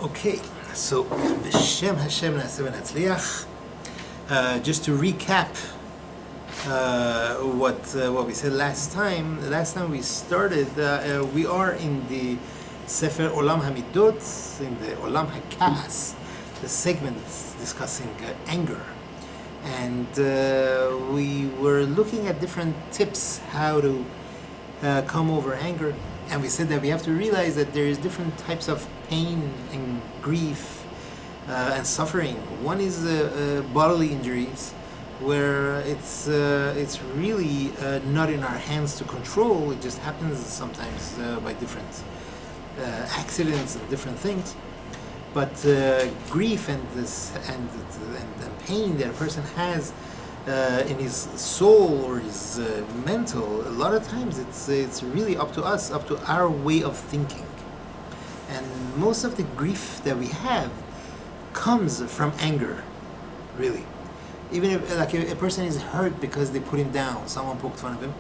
Okay, so B'Shem Hashem Na'aseh v'Natzliach. Just to recap what we said last time. Last time we started, we are in the Sefer Olam Hamidot, in the Olam HaKas, the segment discussing anger. And we were looking at different tips how to come over anger. And we said that we have to realize that there is different types of pain and grief and suffering. One is bodily injuries, where it's really not in our hands to control. It just happens sometimes by different accidents and different things. But grief and pain that a person has in his soul or his mental, a lot of times it's really up to us, up to our way of thinking. And most of the grief that we have comes from anger, really. Even if like a person is hurt because they put him down, someone poked fun of him,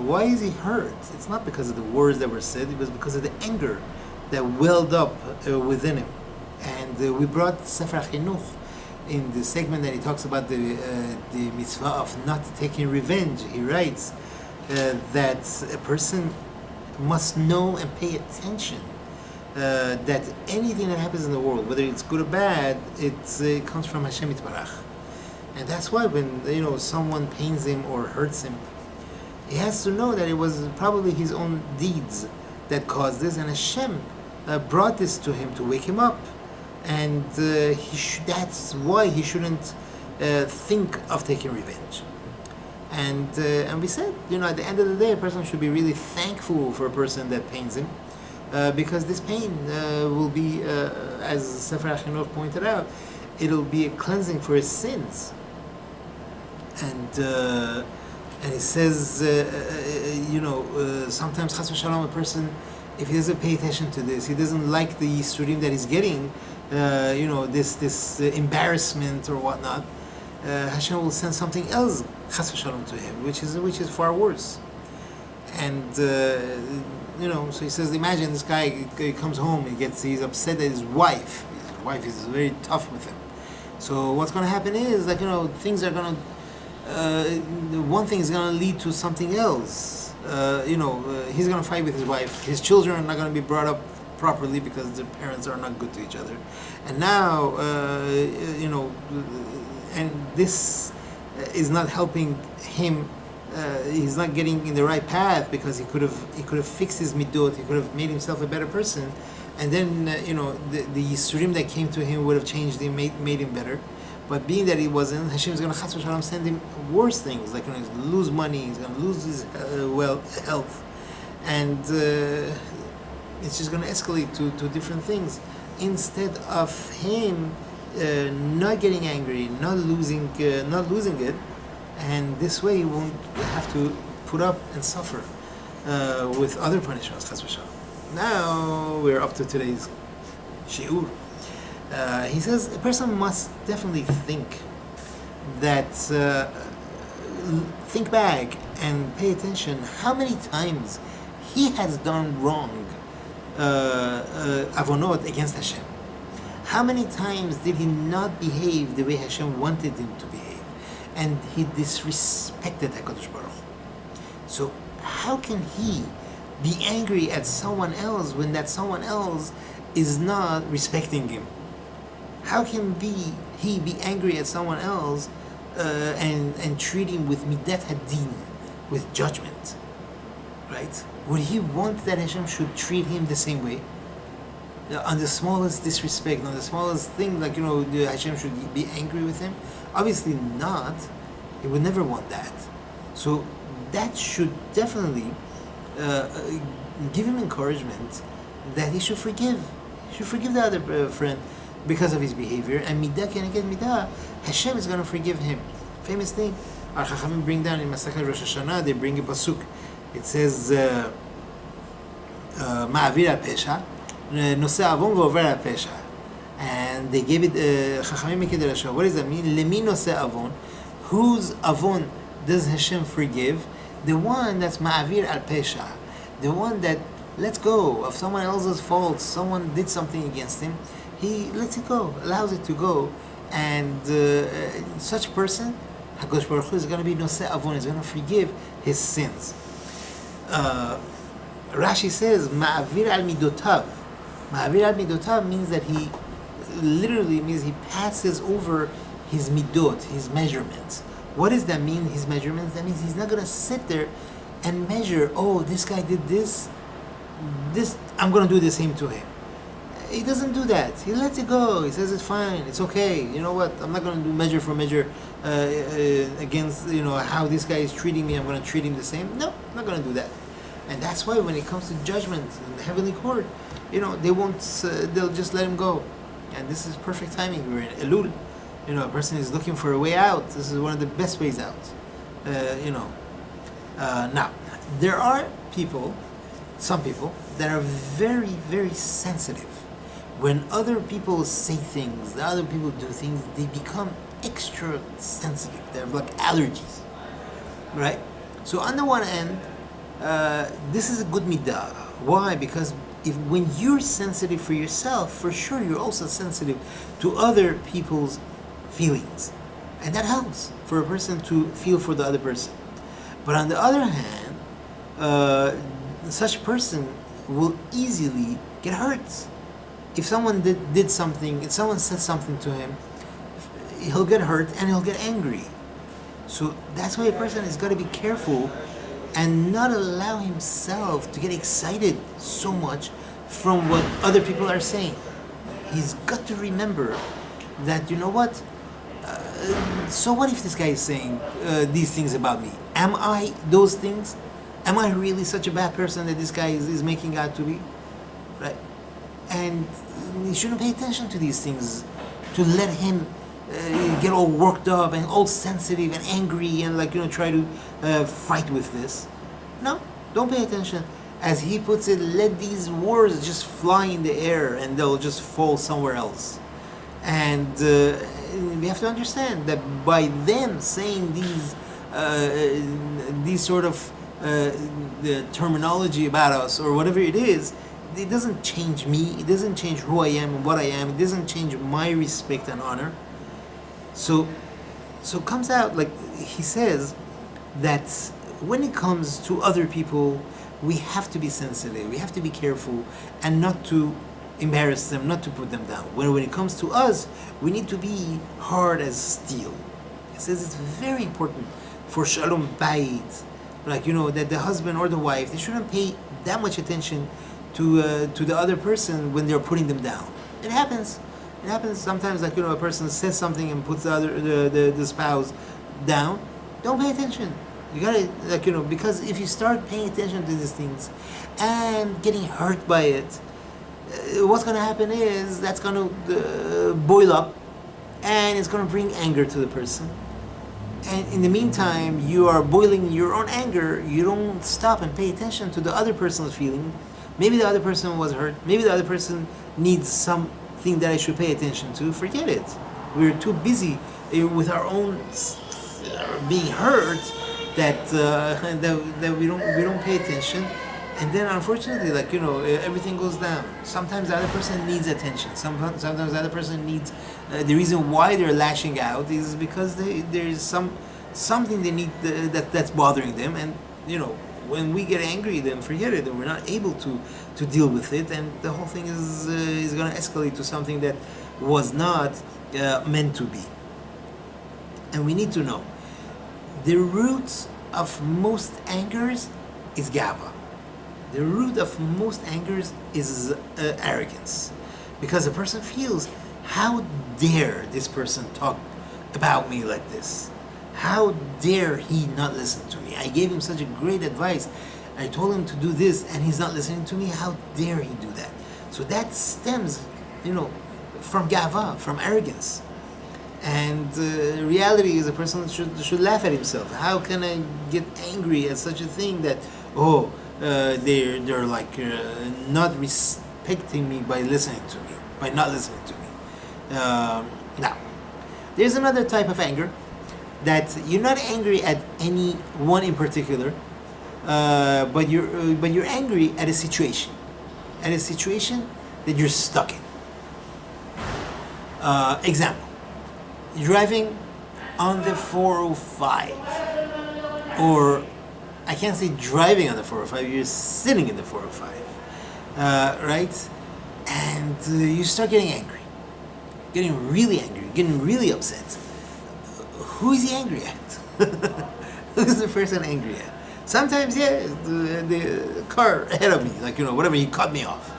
why is he hurt? It's not because of the words that were said, it was because of the anger that welled up within him. And we brought Sefer Chinuch in the segment that he talks about the mitzvah of not taking revenge. He writes that a person must know and pay attention that anything that happens in the world, whether it's good or bad, it comes from Hashem Yitbarach. And that's why when someone pains him or hurts him, he has to know that it was probably his own deeds that caused this, and Hashem brought this to him to wake him up. And that's why he shouldn't think of taking revenge. And we said, at the end of the day, a person should be really thankful for a person that pains him, because this pain will be, as Sefer HaChinuch pointed out, it'll be a cleansing for his sins. And he says, sometimes Chas v'Shalom, a person, if he doesn't pay attention to this, he doesn't like the yisurim that he's getting, this embarrassment or whatnot, Hashem will send something else, Chas v'Shalom, to him, which is far worse. And so he says, imagine this guy he comes home, he's upset at his wife is very tough with him. So what's going to happen is things are going to one thing is going to lead to something else. He's going to fight with his wife. His children are not going to be brought up properly because their parents are not good to each other. And now, and this is not helping him. He's not getting in the right path because he could have fixed his midot. He could have made himself a better person, and then the yisurim that came to him would have changed him, made him better. But being that he wasn't, Hashem is going to Chas v'Shalom send him worse things, like he's going to lose money, he's going to lose his health, and it's just going to escalate to different things. Instead of him not getting angry, not losing it, and this way he won't have to put up and suffer with other punishments. Chas v'Shalom. Now we're up to today's shiur. He says a person must definitely think back and pay attention how many times he has done wrong, avonot, against Hashem. How many times did he not behave the way Hashem wanted him to behave, and he disrespected HaKadosh Baruch Hu. So how can he be angry at someone else when that someone else is not respecting him? How can he be angry at someone else and treat him with midat hadin, with judgment, right? Would he want that Hashem should treat him the same way? On the smallest disrespect, on the smallest thing, Hashem should be angry with him? Obviously not. He would never want that. So that should definitely give him encouragement that he should forgive. He should forgive the other friend because of his behavior, and midah keneged midah, Hashem is going to forgive him. Famous thing, our Chachamim bring down in Masechet Rosh Hashanah, they bring a pasuk. It says, Ma'avir al-pesha, Noseh avon v'over al-pesha. And they gave it, Chachamim make it a Rasha. What does that mean? Lemi noseh avon, whose avon does Hashem forgive? The one that's Ma'avir al-pesha, the one that lets go of someone else's faults. Someone did something against him, he lets it go, allows it to go, and such a person, Hakadosh Baruch Hu is going to be noseh avon, is going to forgive his sins. Rashi says, Ma'avir al midotav. Ma'avir al midotav means that he literally means he passes over his midot, his measurements. What does that mean, his measurements? That means he's not going to sit there and measure, oh, this guy did this, I'm going to do the same to him. He doesn't do that. He lets it go. He says it's fine, it's okay. You know what? I'm not going to do measure for measure against, how this guy is treating me. I'm going to treat him the same. No, I'm not going to do that. And that's why when it comes to judgment in the heavenly court, they won't. They'll just let him go. And this is perfect timing. We're in Elul. A person is looking for a way out. This is one of the best ways out. Now, there are some people that are very, very sensitive. When other people say things, other people do things, they become extra sensitive. They have like allergies, right? So on the one end, this is a good midah. Why? Because when you're sensitive for yourself, for sure you're also sensitive to other people's feelings. And that helps for a person to feel for the other person. But on the other hand, such a person will easily get hurt. If someone did something, if someone said something to him, he'll get hurt and he'll get angry. So that's why a person has got to be careful and not allow himself to get excited so much from what other people are saying. He's got to remember that, so what if this guy is saying these things about me? Am I those things? Am I really such a bad person that this guy is making out to be? Right? And you shouldn't pay attention to these things, to let him get all worked up and all sensitive and angry and try to fight with this. No, don't pay attention. As he puts it, let these words just fly in the air and they'll just fall somewhere else. And we have to understand that by them saying these sort of the terminology about us or whatever it is, it doesn't change me, it doesn't change who I am and what I am, it doesn't change my respect and honor. So it comes out, like he says, that when it comes to other people, we have to be sensitive, we have to be careful and not to embarrass them, not to put them down. When it comes to us, we need to be hard as steel. He says it's very important for Shalom Bayit, that the husband or the wife, they shouldn't pay that much attention to the other person when they're putting them down. It happens. It happens sometimes. A person says something and puts the spouse down. Don't pay attention. You gotta because if you start paying attention to these things and getting hurt by it, what's gonna happen is that's gonna boil up, and it's gonna bring anger to the person. And in the meantime, you are boiling your own anger. You don't stop and pay attention to the other person's feeling. Maybe the other person was hurt. Maybe the other person needs something that I should pay attention to. Forget it. We're too busy with our own being hurt that we don't pay attention. And then unfortunately, everything goes down. Sometimes the other person needs attention. Sometimes the other person needs the reason why they're lashing out is because there's something they need that's bothering them. And when we get angry, then forget it. And we're not able to deal with it, and the whole thing is going to escalate to something that was not meant to be. And we need to know the root of most angers is gava. The root of most angers is arrogance, because a person feels, how dare this person talk about me like this? How dare he not listen to me? I gave him such a great advice. I told him to do this and he's not listening to me. How dare he do that? So that stems, from gava, from arrogance. And reality is a person should laugh at himself. How can I get angry at such a thing that, they're not respecting me by listening to me, by not listening to me. Now, there's another type of anger that you're not angry at anyone in particular, but you're angry at a situation that you're stuck in. Example: you're driving on the 405, or I can't say driving on the 405. You're sitting in the 405, right? And you start getting angry, getting really angry, getting really upset. Who is he angry at? Who's the person angry at? Sometimes, yeah, the car ahead of me, like, whatever, he cut me off.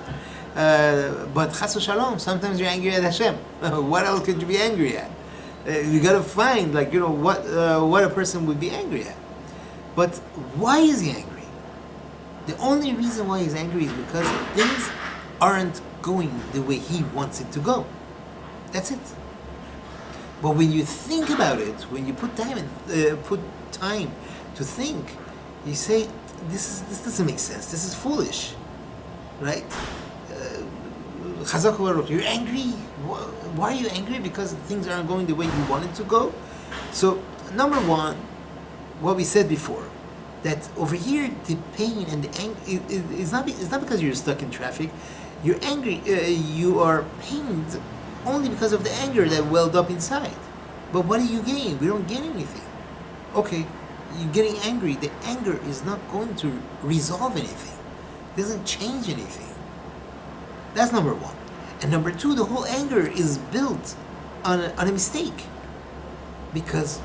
But chas v'shalom, sometimes you're angry at Hashem. What else could you be angry at? You gotta find, what a person would be angry at. But why is he angry? The only reason why he's angry is because things aren't going the way he wants it to go. That's it. But when you think about it, when you put time to think, you say, this doesn't make sense. This is foolish, right? Chazak Baruch, you're angry. Why are you angry? Because things aren't going the way you want it to go. So, number one, what we said before, that over here the pain and the anger is not because you're stuck in traffic. You're angry. You are pained only because of the anger that welled up inside. But what do you gain? We don't gain anything. Okay, you're getting angry. The anger is not going to resolve anything. It doesn't change anything. That's number one. And number two, the whole anger is built on a mistake. Because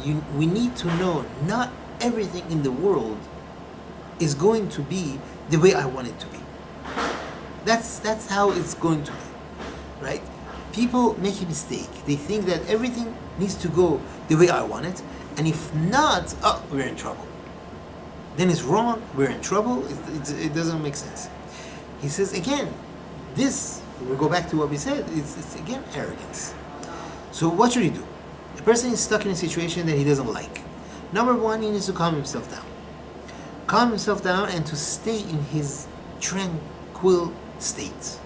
we need to know not everything in the world is going to be the way I want it to be. That's how it's going to be, right? People make a mistake. They think that everything needs to go the way I want it, and if not, we're in trouble. Then it's wrong, we're in trouble, it doesn't make sense. He says, again, we'll go back to what we said, it's again arrogance. So what should he do? The person is stuck in a situation that he doesn't like. Number one, he needs to calm himself down. Calm himself down and to stay in his tranquil state.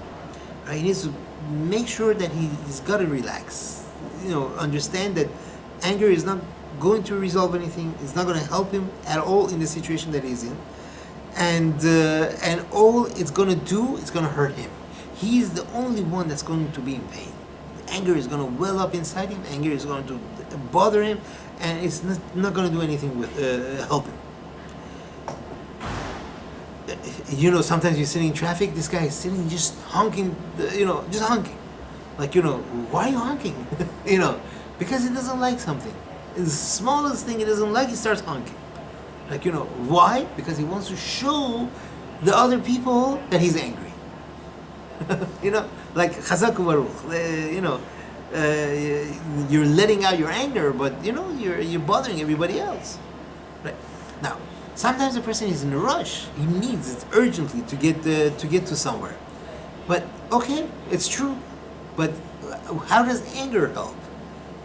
Right? He needs to make sure that he's got to relax. Understand that anger is not going to resolve anything. It's not going to help him at all in the situation that he's in. And all it's going to do, it's going to hurt him. He's the only one that's going to be in pain. Anger is going to well up inside him. Anger is going to bother him, and it's not going to do anything with help him. Sometimes you're sitting in traffic. This guy is sitting just honking. Just honking. Why are you honking? Because he doesn't like something. The smallest thing he doesn't like, he starts honking. Why? Because he wants to show the other people that he's angry. Chazak Baruch, you're letting out your anger, but you're bothering everybody else. Right? Now, sometimes a person is in a rush. He needs it urgently to get to somewhere. But okay, it's true. But how does anger help?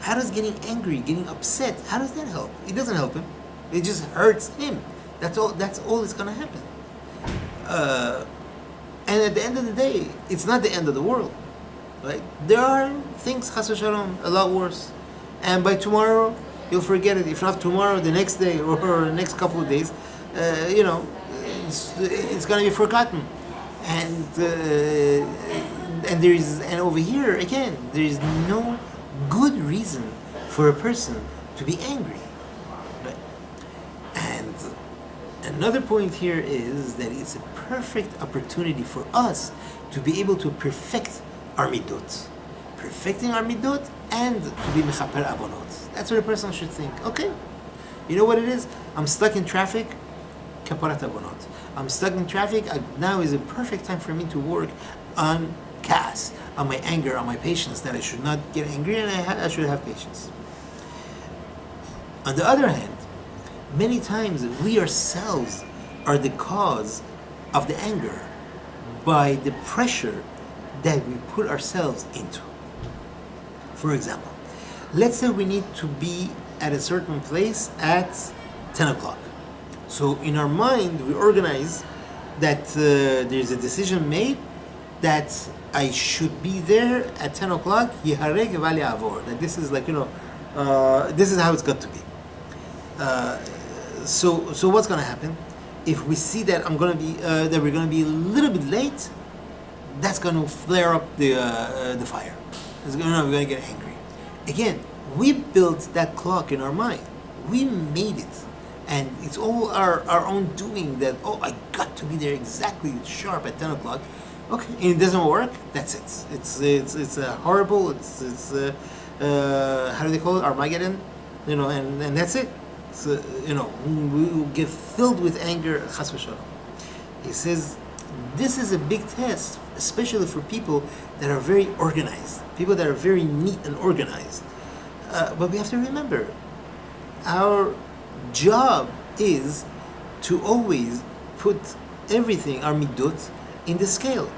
How does getting angry, getting upset, how does that help? It doesn't help him. It just hurts him. That's all that's going to happen. And at the end of the day, it's not the end of the world. Right? There are things, chas v'shalom, a lot worse. And by tomorrow, you'll forget it. If not tomorrow, the next day or the next couple of days, it's going to be forgotten. And over here again, there is no good reason for a person to be angry. Right? And another point here is that it's a perfect opportunity for us to be able to perfect our midot. Perfecting our midot and to be mechaper avonot. That's what a person should think. Okay, you know what it is? I'm stuck in traffic, kaparat avonot. I'm stuck in traffic, now is a perfect time for me to work on kas, on my anger, on my patience, that I should not get angry and I should have patience. On the other hand, many times we ourselves are the cause of the anger by the pressure that we put ourselves into. For example, let's say we need to be at a certain place at 10 o'clock. So in our mind, we organize that there's a decision made that I should be there at 10 o'clock, yihareg v'al ya'avor. That this is this is how it's got to be. So what's going to happen? If we see that that we're gonna be a little bit late, that's gonna flare up the fire. We're gonna get angry. Again, we built that clock in our mind. We made it, and it's all our own doing. That I got to be there exactly sharp at 10 o'clock. Okay, and it doesn't work. That's it. It's a horrible. It's how do they call it? Armageddon. And that's it. We will get filled with anger. Chas v'shalom. He says this is a big test, especially for people that are very organized, people that are very neat and organized. But we have to remember, our job is to always put everything, our midot, in the scale.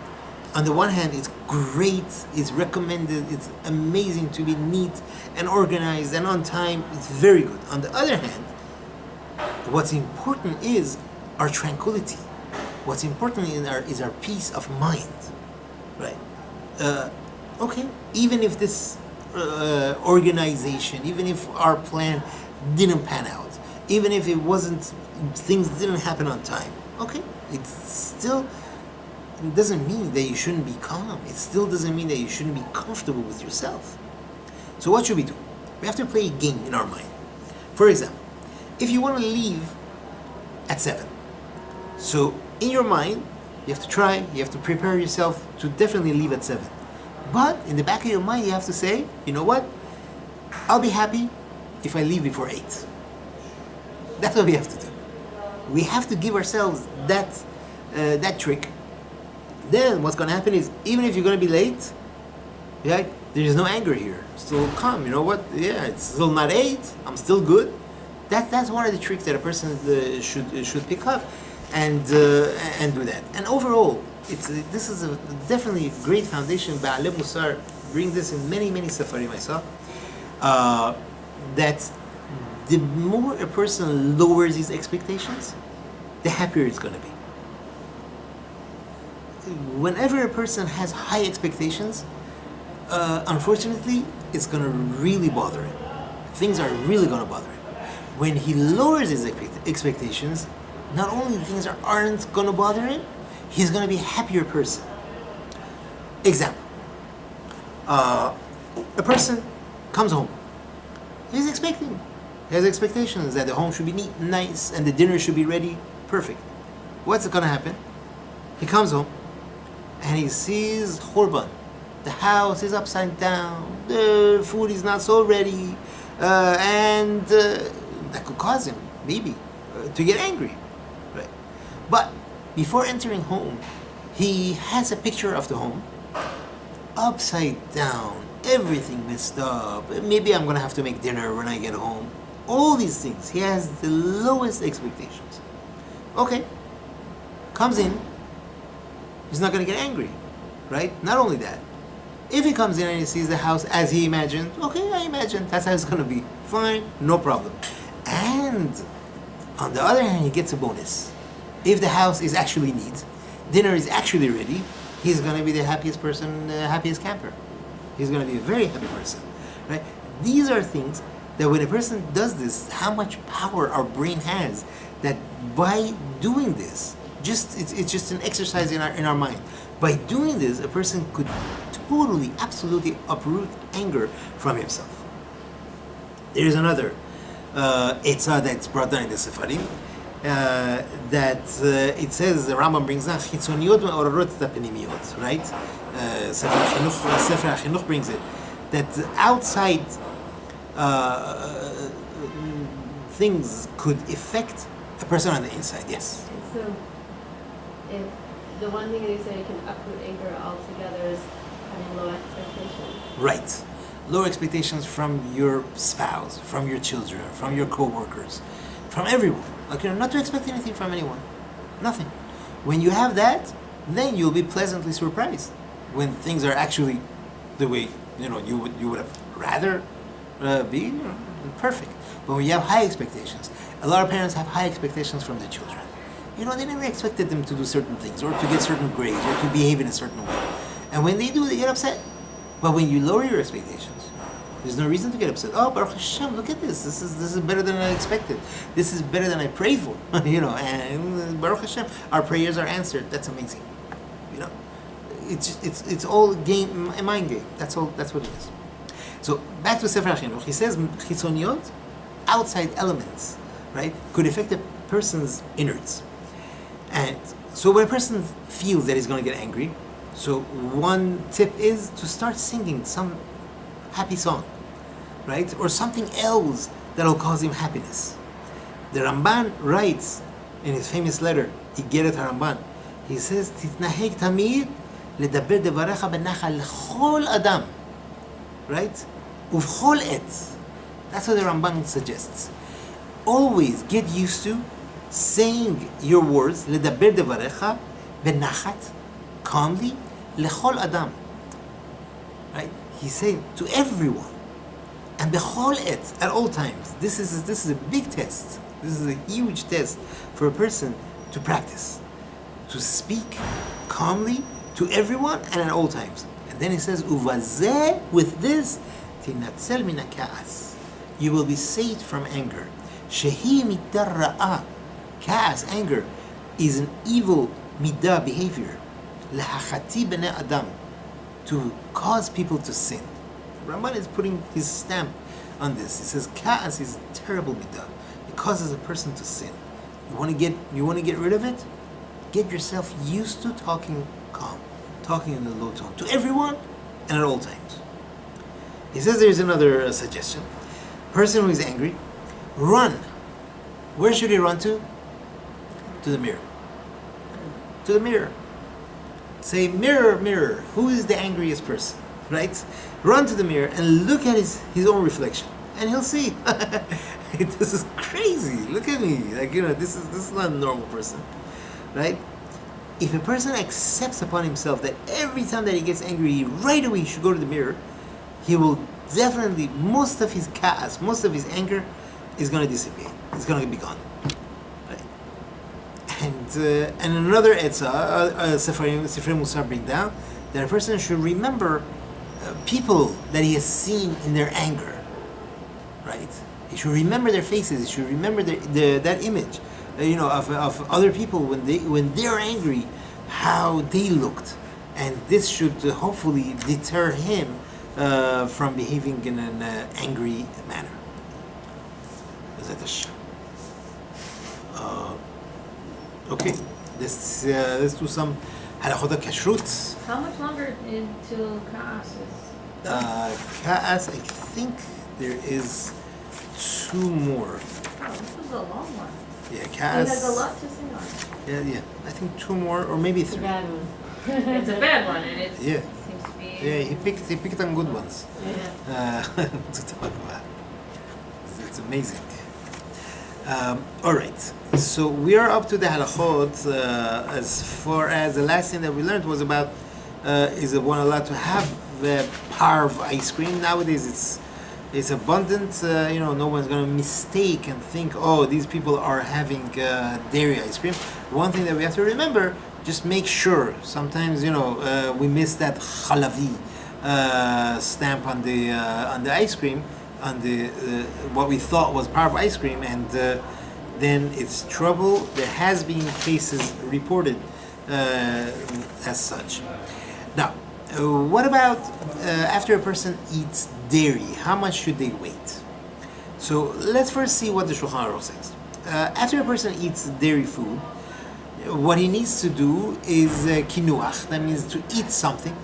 On the one hand, it's great, it's recommended, it's amazing to be neat and organized and on time. It's very good. On the other hand, what's important is our tranquility. What's important is our peace of mind, right? Okay, even if this organization, even if our plan didn't pan out, even if things didn't happen on time, okay, it still doesn't mean that you shouldn't be calm. It still doesn't mean that you shouldn't be comfortable with yourself. So what should we do? We have to play a game in our mind. For example, if you want to leave at 7, so in your mind, you have to prepare yourself to definitely leave at 7. But in the back of your mind, you have to say, you know what? I'll be happy if I leave before 8. That's what we have to do. We have to give ourselves that trick. Then what's going to happen is, even if you're going to be late, right, there is no anger here. Still calm. You know what? Yeah, it's still not 8. I'm still good. That's one of the tricks that a person should pick up and do that. And overall, this is definitely a great foundation. Ba'alei Musar bring this in many safarim I saw. That the more a person lowers his expectations, the happier it's going to be. Whenever a person has high expectations, unfortunately, it's going to really bother him. Things are really going to bother him. When he lowers his expectations, not only things aren't going to bother him, he's going to be a happier person. Example. A person comes home. He has expectations that the home should be neat and nice and the dinner should be ready. Perfect. What's going to happen? He comes home and he sees Khurban. The house is upside down. The food is not so ready. And that could cause him, maybe, to get angry. Right? But before entering home, he has a picture of the home. Upside down. Everything messed up. Maybe I'm going to have to make dinner when I get home. All these things. He has the lowest expectations. Okay. Comes in. He's not going to get angry. Right? Not only that. If he comes in and he sees the house as he imagined, okay, I imagine that's how it's going to be. Fine. No problem. And on the other hand, he gets a bonus. If the house is actually neat, dinner is actually ready, he's going to be the happiest person, the happiest camper. He's going to be a very happy person, right? These are things that when a person does this, how much power our brain has, that by doing this, it's just an exercise in our mind. By doing this, a person could totally, absolutely uproot anger from himself. There is another etzah that's brought down in the Sefarim, that it says, the Rambam brings down, chitzoniyot me'ororot et hapnimiyot, right? Sefer HaChinuch brings it, that outside things could affect a person on the inside, yes. And so, if the one thing they say can uproot anger altogether is having low expectations. Right. Low expectations from your spouse, from your children, from your co-workers, from everyone. Like, not to expect anything from anyone. Nothing. When you have that, then you'll be pleasantly surprised when things are actually the way you would have rather be perfect. But when you have high expectations, a lot of parents have high expectations from their children. They never expected them to do certain things or to get certain grades or to behave in a certain way. And when they do, they get upset. But when you lower your expectations, There's no reason to get upset. Oh, Baruch Hashem, look at this. This is better than I expected. This is better than I prayed for. And Baruch Hashem, our prayers are answered. That's amazing. It's all a mind game. That's all. That's what it is. So back to Sefer HaChinuch. He says chitzoniot, outside elements, right, could affect a person's innards. And so when a person feels that he's going to get angry, so one tip is to start singing some happy song, right, or something else that'll cause him happiness. The Ramban writes in his famous letter, Igeret HaRamban, he says, "Titnaheg tamid ledaber devarecha benachal lechol adam," right? Uvchol et. That's what the Ramban suggests. Always get used to saying your words, ledaber devarecha benachat, calmly, lechol adam. Right? He's saying to everyone, and bechol et, at all times. This is a big test. This is a huge test for a person to practice, to speak calmly to everyone and at all times. And then he says, "Uvazeh," with this, tinatzel min ha'ka'as, you will be saved from anger. Shehi midah ra'ah, ka'as, anger, is an evil midah behavior. Lahachati b'nei adam, to cause people to sin. Ramban is putting his stamp on this. He says, "Ka'as is a terrible midah. It causes a person to sin. You want to get rid of it? Get yourself used to talking calm, talking in a low tone to everyone and at all times." He says there's another suggestion. Person who is angry, run. Where should he run to? To the mirror. To the mirror. Say, "Mirror, mirror, who is the angriest person?" Right? Run to the mirror and look at his own reflection, and he'll see. This is crazy. Look at me. This is not a normal person, right? If a person accepts upon himself that every time that he gets angry, right away he should go to the mirror, he will definitely, most of his ka'as, most of his anger is going to disappear. It's going to be gone. Right? And another etzah, Sifrei Musar bring down, that a person should remember people that he has seen in their anger. Right? He should remember their faces. He should remember that image, of other people when they're angry, how they looked, and this should hopefully deter him from behaving in an angry manner. Okay, let's do some halachot kashrut. How much longer until Ka'as is? Ka'as, I think there is 2 more. Oh, this was a long one. Yeah, He Ka'as. has a lot to sing on. Yeah. I think 2 more, or maybe 3. Bad one. It's a bad one, and it Yeah. seems to be... Yeah, he picked on good ones Yeah. to talk about. It's amazing. All right, so we are up to the halachot. As far as the last thing that we learned was about is one allowed to have the parv ice cream. Nowadays, it's abundant. No one's going to mistake and think, oh, these people are having dairy ice cream. One thing that we have to remember: just make sure. Sometimes we miss that chalavi stamp on the ice cream, on the what we thought was parv ice cream, and then it's trouble. There has been cases reported as such. Now, what about after a person eats dairy? How much should they wait? So let's first see what the Shulchan Aruch says. After a person eats dairy food, what he needs to do is kinuach. That means to eat something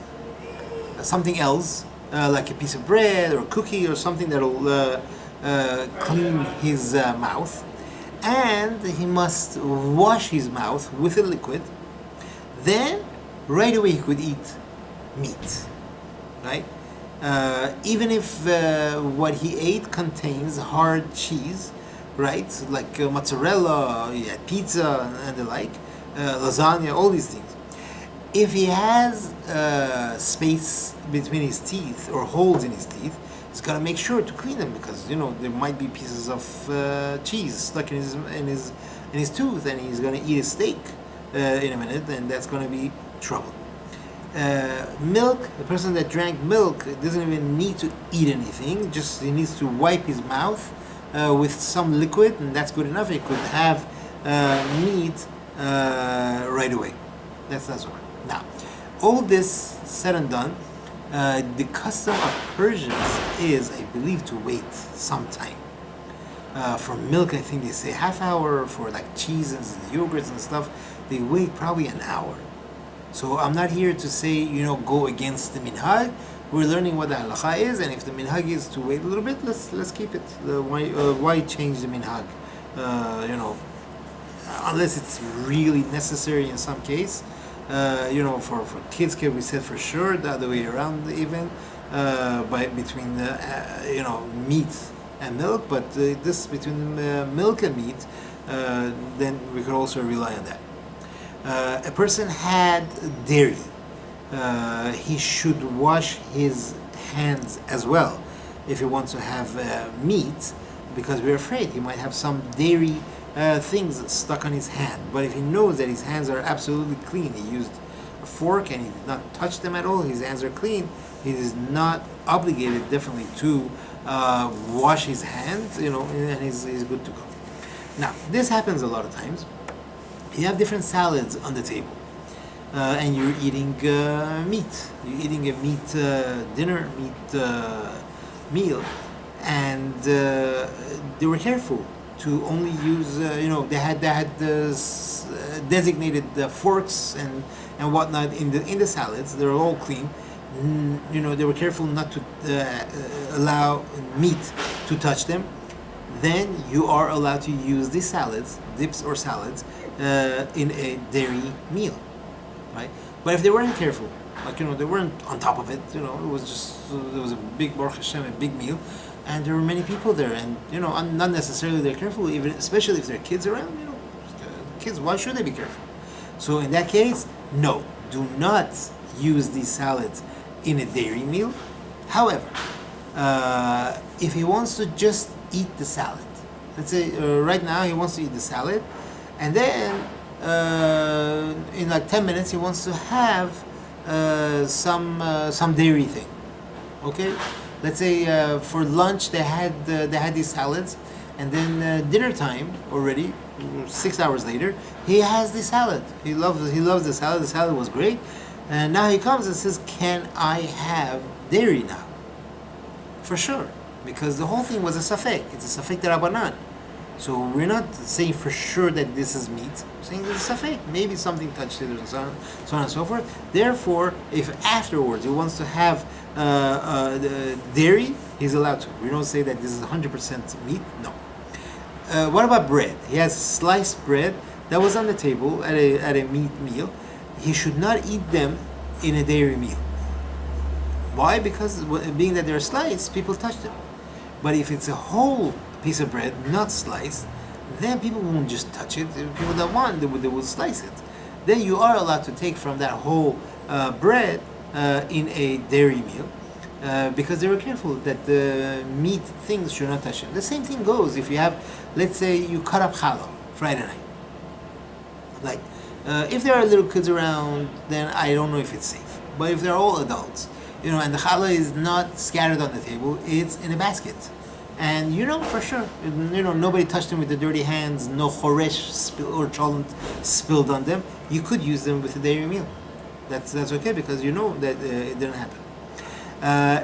else, like a piece of bread or a cookie or something that'll clean his mouth. And he must wash his mouth with a liquid. Then, right away he could eat meat, right? Even if what he ate contains hard cheese, right? Like mozzarella, pizza, and the like, lasagna, all these things. If he has space between his teeth or holes in his teeth, he's got to make sure to clean them, because there might be pieces of cheese stuck in his tooth, and he's going to eat a steak in a minute, and that's going to be trouble. Milk, the person that drank milk doesn't even need to eat anything, just he needs to wipe his mouth with some liquid, and that's good enough. He could have meat right away. That's one. Now, all this said and done, the custom of Persians is, I believe, to wait some time. For milk, I think they say half hour. For like cheeses and yogurts and stuff, they wait probably an hour. So I'm not here to say, go against the minhag. We're learning what the halacha is, and if the minhag is to wait a little bit, let's keep it. Why change the minhag? Unless it's really necessary in some case. For kids, can we said for sure the other way around even, between meat and milk. But this between milk and meat, then we could also rely on that. A person had dairy. He should wash his hands as well if he wants to have meat, because we're afraid he might have some dairy things stuck on his hand. But if he knows that his hands are absolutely clean, he used a fork and he did not touch them at all, his hands are clean, he is not obligated definitely to wash his hands, and he's good to go. Now, this happens a lot of times. You have different salads on the table, and you're eating meat. You're eating a meat dinner, meat meal, and they were careful to only use. They had designated forks and whatnot in the salads. They're all clean. They were careful not to allow meat to touch them. Then you are allowed to use these salads, dips or salads, in a dairy meal, right? But if they weren't careful, they weren't on top of it, it was just, there was a big, Baruch Hashem, a big meal, and there were many people there, and, not necessarily they're careful, even, especially if there are kids around, kids, why should they be careful? So in that case, no, do not use these salads in a dairy meal. However, if he wants to just eat the salad, let's say right now he wants to eat the salad, and then in like 10 minutes he wants to have some dairy thing. Okay, let's say for lunch they had these salads, and then dinner time already, 6 hours later, he has the salad. He loves the salad. The salad was great, and now he comes and says, "Can I have dairy now?" For sure, because the whole thing was a safek. It's a safek derabanan. So we're not saying for sure that this is meat. We're saying it's a safek. Maybe something touched it, or so on and so forth. Therefore, if afterwards he wants to have dairy, he's allowed to. We don't say that this is 100% meat. No. What about bread? He has sliced bread that was on the table at a meat meal. He should not eat them in a dairy meal. Why? Because being that they're sliced, people touch them. But if it's a whole piece of bread, not sliced, then people won't just touch it. People that want, they will slice it. Then you are allowed to take from that whole bread in a dairy meal, because they were careful that the meat things should not touch them. The same thing goes if you have, let's say you cut up challah Friday night. Like, if there are little kids around, then I don't know if it's safe. But if they're all adults, and the challah is not scattered on the table, it's in a basket. And for sure, nobody touched them with the dirty hands, no choresh or cholent spilled on them. You could use them with a dairy meal. That's okay, because that it didn't happen.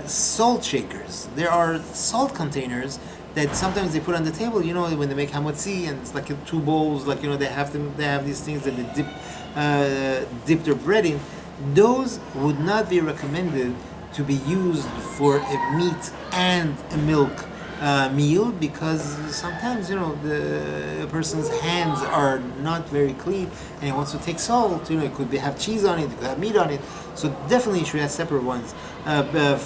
Salt shakers. There are salt containers that sometimes they put on the table, when they make hamotzi, and it's like 2 bowls, they have these things that they dip their bread in. Those would not be recommended to be used for a meat and a milk meal, because sometimes the person's hands are not very clean and he wants to take salt. It could have cheese on it, it could have meat on it. So definitely you should have separate ones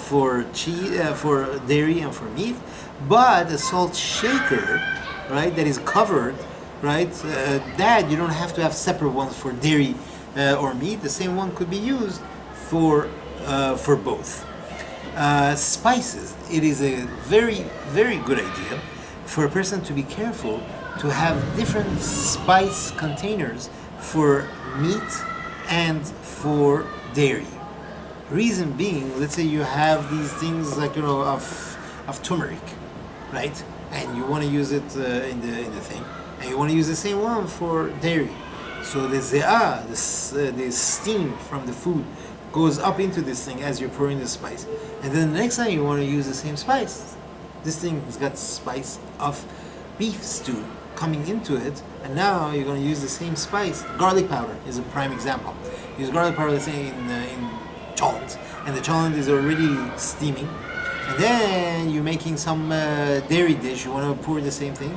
for cheese, for dairy and for meat. But a salt shaker, right, that is covered, right, that you don't have to have separate ones for dairy or meat. The same one could be used for both. Spices. It is a very, very good idea for a person to be careful to have different spice containers for meat and for dairy. Reason being, let's say you have these things like of turmeric, right? And you want to use it in the thing, and you want to use the same one for dairy. So the ze'ah, the steam from the food, goes up into this thing as you're pouring the spice. And then the next time you want to use the same spice, this thing has got spice of beef stew coming into it, and now you're going to use the same spice. Garlic powder is a prime example. Use garlic powder, let's say in cholent, and the cholent is already steaming. And then you're making some dairy dish, you want to pour the same thing.